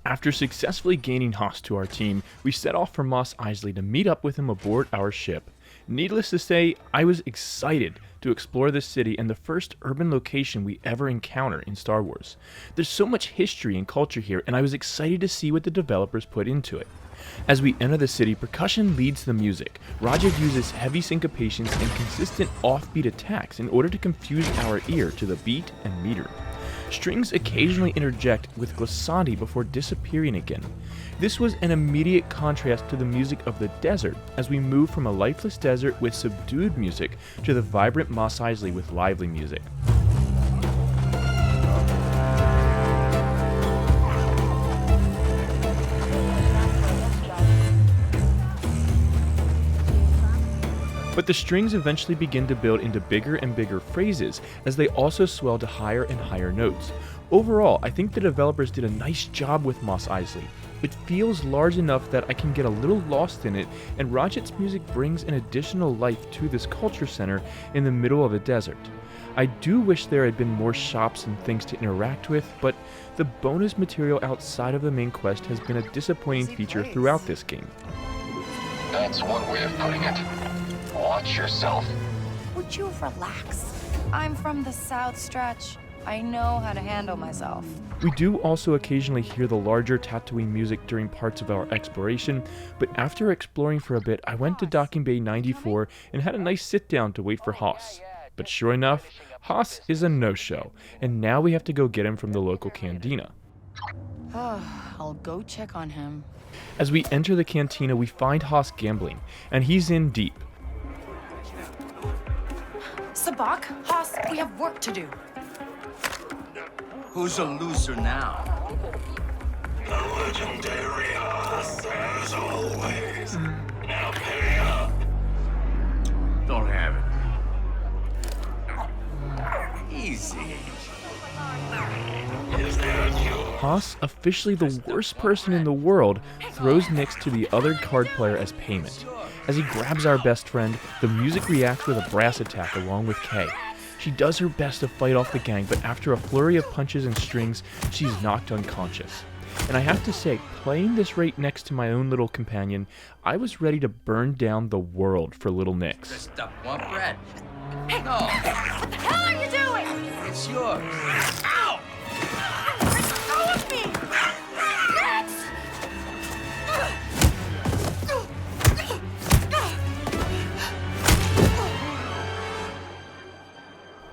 After successfully gaining Haas to our team, we set off for Mos Eisley to meet up with him aboard our ship. Needless to say, I was excited to explore this city and the first urban location we ever encounter in Star Wars. There's so much history and culture here, and I was excited to see what the developers put into it. As we enter the city, percussion leads the music. Roget uses heavy syncopations and consistent offbeat attacks in order to confuse our ear to the beat and meter. Strings occasionally interject with glissandi before disappearing again. This was an immediate contrast to the music of the desert as we move from a lifeless desert with subdued music to the vibrant Mos Eisley with lively music. But the strings eventually begin to build into bigger and bigger phrases as they also swell to higher and higher notes. Overall, I think the developers did a nice job with Mos Eisley. It feels large enough that I can get a little lost in it, and Roget's music brings an additional life to this culture center in the middle of a desert. I do wish there had been more shops and things to interact with, but the bonus material outside of the main quest has been a disappointing feature throughout this game. That's one way of putting it. Watch yourself. Would you relax? I'm from the South Stretch. I know how to handle myself. We do also occasionally hear the larger Tatooine music during parts of our exploration, but after exploring for a bit, I went to Docking Bay 94 and had a nice sit down to wait for Haas. But sure enough, Haas is a no-show, and now we have to go get him from the local cantina. I'll go check on him. As we enter the cantina, we find Haas gambling, and he's in deep. Sabak, Haas, we have work to do. Who's a loser now? The legendary Haas, as always. Now pay up. Don't have it. Easy. Is that you? Haas, officially the worst person in the world, throws Nix to the other card player as payment. As he grabs our best friend, the music reacts with a brass attack along with Kay. She does her best to fight off the gang, but after a flurry of punches and strings, she's knocked unconscious. And I have to say, playing this right next to my own little companion, I was ready to burn down the world for little Nix. Just up one bread. Hey, No, what the hell are you doing? it's yours. Ow! Let go of me! Next!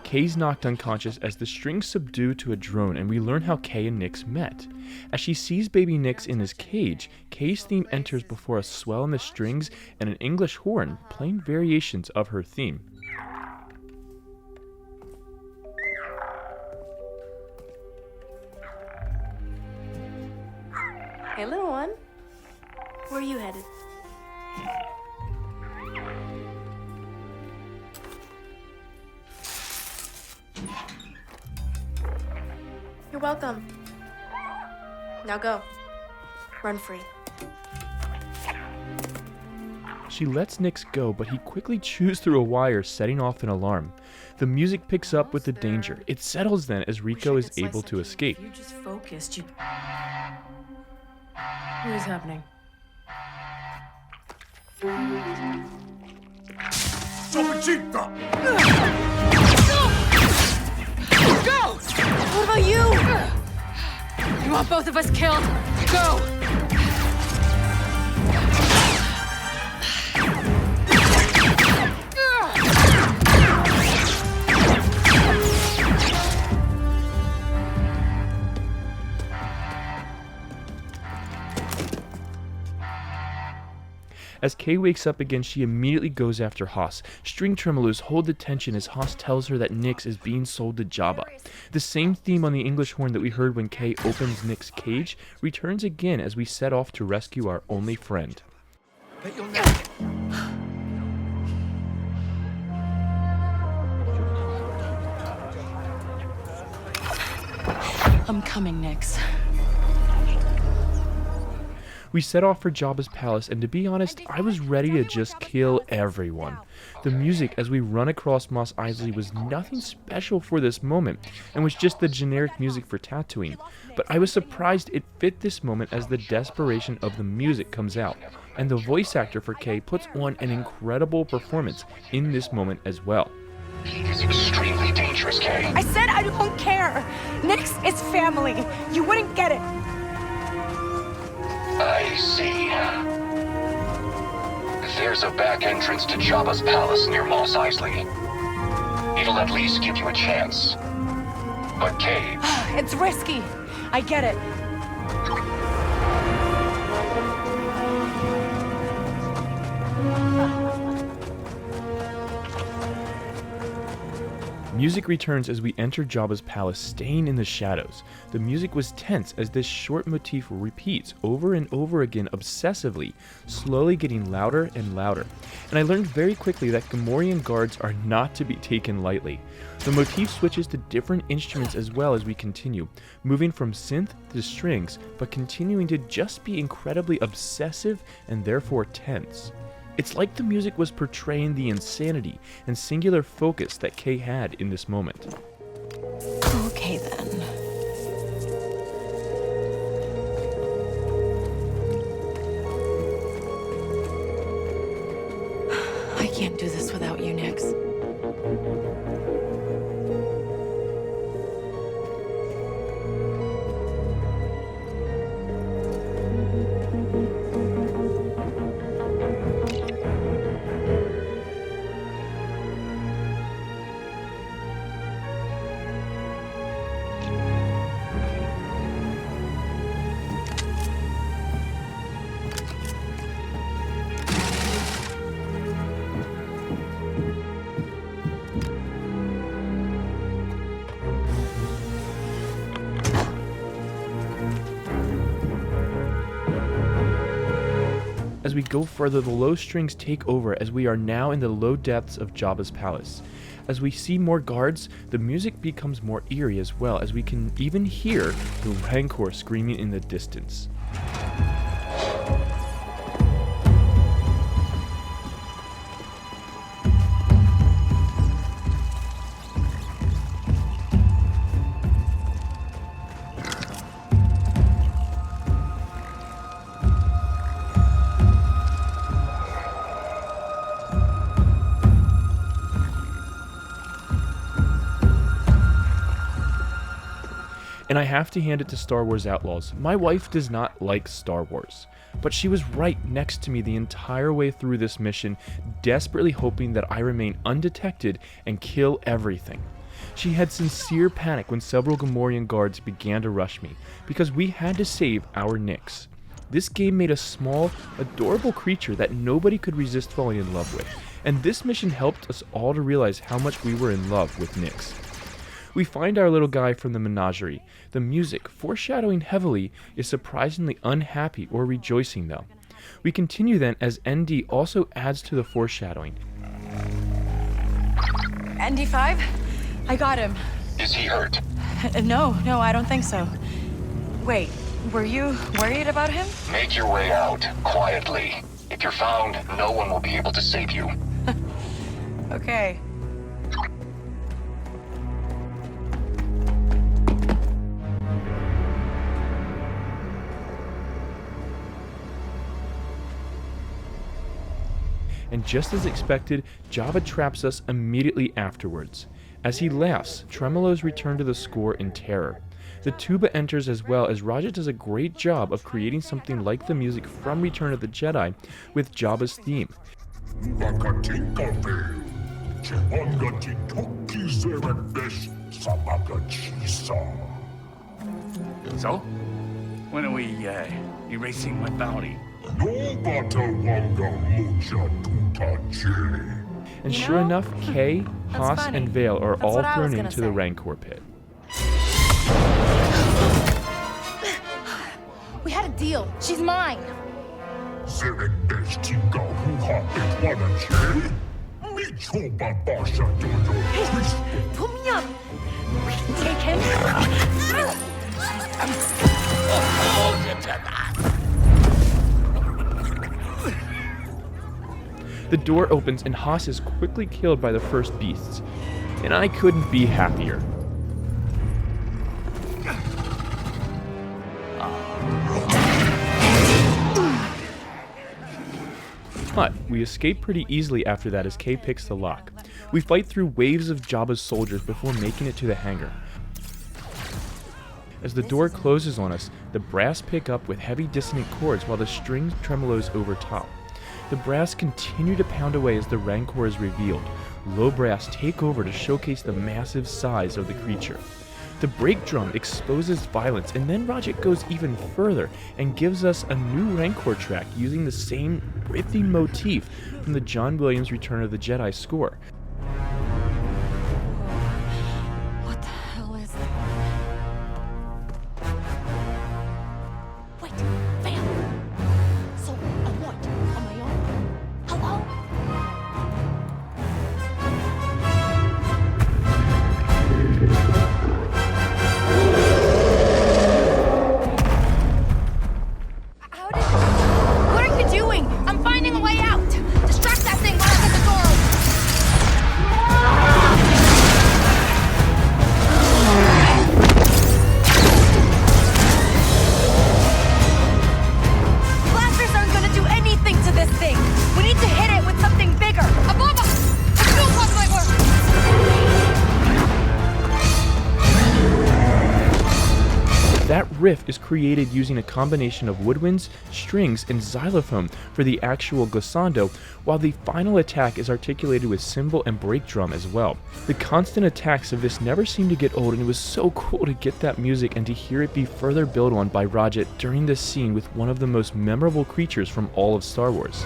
Kay's knocked unconscious as the strings subdue to a drone, and we learn how Kay and Nix met. As she sees baby Nix in his cage, Kay's theme enters before a swell in the strings and an English horn, playing variations of her theme. Hey, little one. Where are you headed? You're welcome. Now go. Run free. She lets Nix go, but he quickly chews through a wire, setting off an alarm. The music picks up with the danger. It settles then as Rico is able to escape. If you just focused, you... What is happening? Go! What about you? You want both of us killed? Go! As Kay wakes up again, she immediately goes after Haas. String tremolos hold the tension as Haas tells her that Nix is being sold to Jabba. The same theme on the English horn that we heard when Kay opens Nix's cage returns again as we set off to rescue our only friend. But you'll never... I'm coming, Nix. We set off for Jabba's palace, and to be honest, I was ready to just kill everyone. The music as we run across Mos Eisley was nothing special for this moment, and was just the generic music for Tatooine, but I was surprised it fit this moment as the desperation of the music comes out, and the voice actor for Kay puts on an incredible performance in this moment as well. Heat is extremely dangerous, Kay. I said I don't care. Nix is family. You wouldn't get it. I see. There's a back entrance to Jabba's palace near Mos Eisley. It'll at least give you a chance. But Kay, It's risky. I get it. Music returns as we enter Jabba's palace, staying in the shadows. The music was tense as this short motif repeats over and over again obsessively, slowly getting louder and louder. And I learned very quickly that Gamorrean guards are not to be taken lightly. The motif switches to different instruments as well as we continue, moving from synth to strings, but continuing to just be incredibly obsessive and therefore tense. It's like the music was portraying the insanity and singular focus that Kay had in this moment. Okay then. I can't do this without you, Nix. As we go further, the low strings take over as we are now in the low depths of Jabba's palace. As we see more guards, the music becomes more eerie as well, as we can even hear the Rancor screaming in the distance. And I have to hand it to Star Wars Outlaws. My wife does not like Star Wars, but she was right next to me the entire way through this mission, desperately hoping that I remain undetected and kill everything. She had sincere panic when several Gamorrean guards began to rush me, because we had to save our Nix. This game made a small, adorable creature that nobody could resist falling in love with, and this mission helped us all to realize how much we were in love with Nix. We find our little guy from the menagerie. The music, foreshadowing heavily, is surprisingly unhappy or rejoicing though. We continue then as ND also adds to the foreshadowing. ND5? I got him. is he hurt? No, I don't think so. Wait, were you worried about him? Make your way out, quietly. If you're found, no one will be able to save you. Okay. And just as expected, Jabba traps us immediately afterwards. As he laughs, tremolos return to the score in terror. The tuba enters as well, as Roget does a great job of creating something like the music from Return of the Jedi with Jabba's theme. So, when are we erasing my bounty? And sure enough, Kay, That's Haas, funny. and Vale are That's all what I was thrown gonna into the say. Rancor pit. We had a deal. She's mine. Pull me up. We can take him. The door opens and Haas is quickly killed by the first beasts, and I couldn't be happier. But we escape pretty easily after that as Kay picks the lock. We fight through waves of Jabba's soldiers before making it to the hangar. As the door closes on us, the brass pick up with heavy dissonant chords while the string tremolos over top. The brass continue to pound away as the Rancor is revealed. Low brass take over to showcase the massive size of the creature. The break drum exposes violence, and then Roget goes even further and gives us a new Rancor track using the same riffing motif from the John Williams Return of the Jedi score. What the hell is that? Wait, Vale. So, on what? On my own? Hello? What are you doing? I'm finding a way out. Distract that thing while I get the door open. Blasters aren't gonna do anything to this thing. We need to hit it with something bigger. Above us! A fuel pod might work! That riff is created using a combination of woodwinds, strings, and xylophone for the actual glissando, while the final attack is articulated with cymbal and break drum as well. The constant attacks of this never seem to get old, and it was so cool to get that music and to hear it be further built on by Roget during this scene with one of the most memorable creatures from all of Star Wars.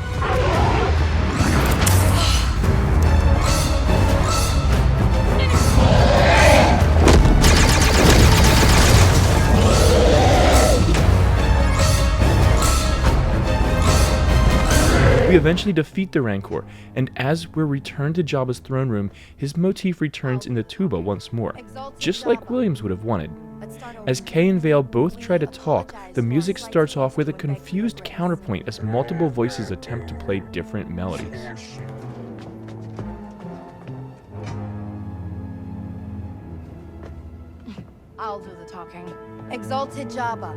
We eventually defeat the Rancor, and as we're returned to Jabba's throne room, his motif returns in the tuba once more, just like Williams would have wanted. As Kay and Vale both try to talk, the music starts off with a confused counterpoint as multiple voices attempt to play different melodies. I'll do the talking. Exalted Jabba.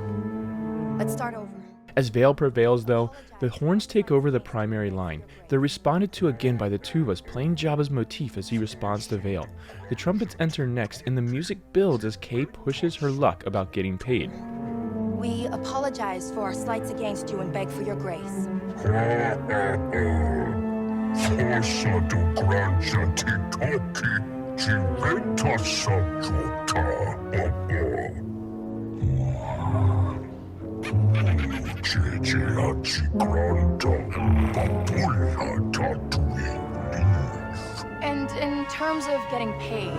Let's start over. As Vale prevails though, the horns take over the primary line. They're responded to again by the tubas playing Jabba's motif as he responds to Vale. The trumpets enter next and the music builds as Kay pushes her luck about getting paid. We apologize for our slights against you and beg for your grace. And in terms of getting paid,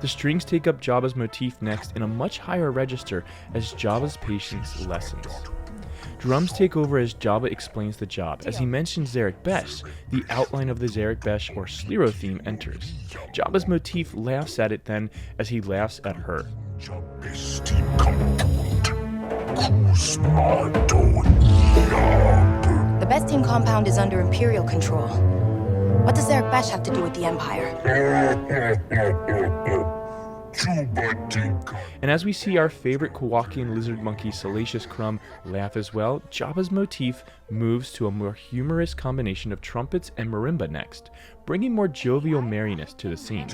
The strings take up Jabba's motif next in a much higher register as Jabba's patience lessens. Drums take over as Jabba explains the job. As he mentions Zarek Besh, the outline of the Zarek Besh or Sliro theme enters. Jabba's motif laughs at it then as he laughs at her. the best team compound is under Imperial control. What does Zarek Besh have to do with the Empire? And as we see our favorite Kowakian lizard monkey Salacious Crumb laugh as well, Jabba's motif moves to a more humorous combination of trumpets and marimba next, bringing more jovial merriness to the scene.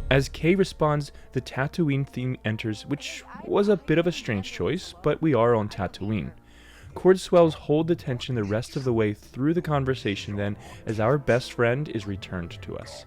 As Kay responds, the Tatooine theme enters, which was a bit of a strange choice, but we are on Tatooine. Chord swells hold the tension the rest of the way through the conversation then, as our best friend is returned to us.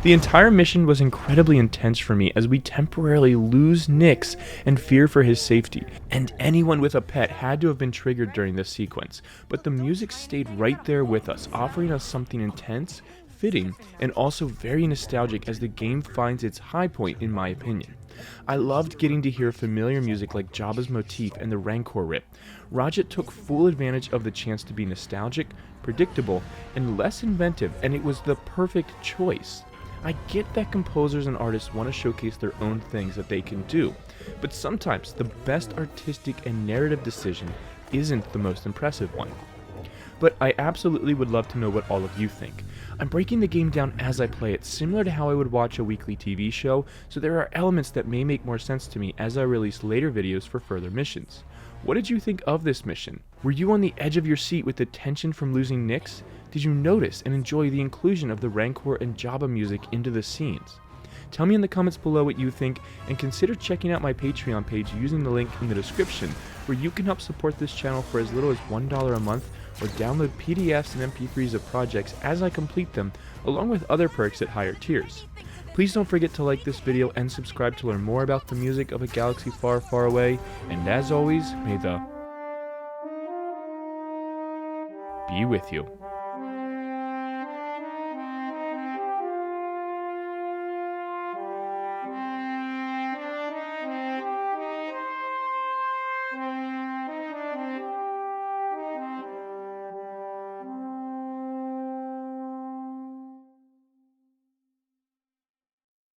The entire mission was incredibly intense for me as we temporarily lose Nix and fear for his safety, and anyone with a pet had to have been triggered during this sequence, but the music stayed right there with us, offering us something intense, fitting and also very nostalgic as the game finds its high point in my opinion. I loved getting to hear familiar music like Jabba's motif and the Rancor rip. Roget took full advantage of the chance to be nostalgic, predictable, and less inventive, and it was the perfect choice. I get that composers and artists want to showcase their own things that they can do, but sometimes the best artistic and narrative decision isn't the most impressive one. But I absolutely would love to know what all of you think. I'm breaking the game down as I play it, similar to how I would watch a weekly TV show, so there are elements that may make more sense to me as I release later videos for further missions. What did you think of this mission? Were you on the edge of your seat with the tension from losing Nix? Did you notice and enjoy the inclusion of the Rancor and Jabba music into the scenes? Tell me in the comments below what you think, and consider checking out my Patreon page using the link in the description, where you can help support this channel for as little as $1 a month, or download PDFs and MP3s of projects as I complete them, along with other perks at higher tiers. Please don't forget to like this video and subscribe to learn more about the music of a galaxy far, far away, and as always, may the be with you.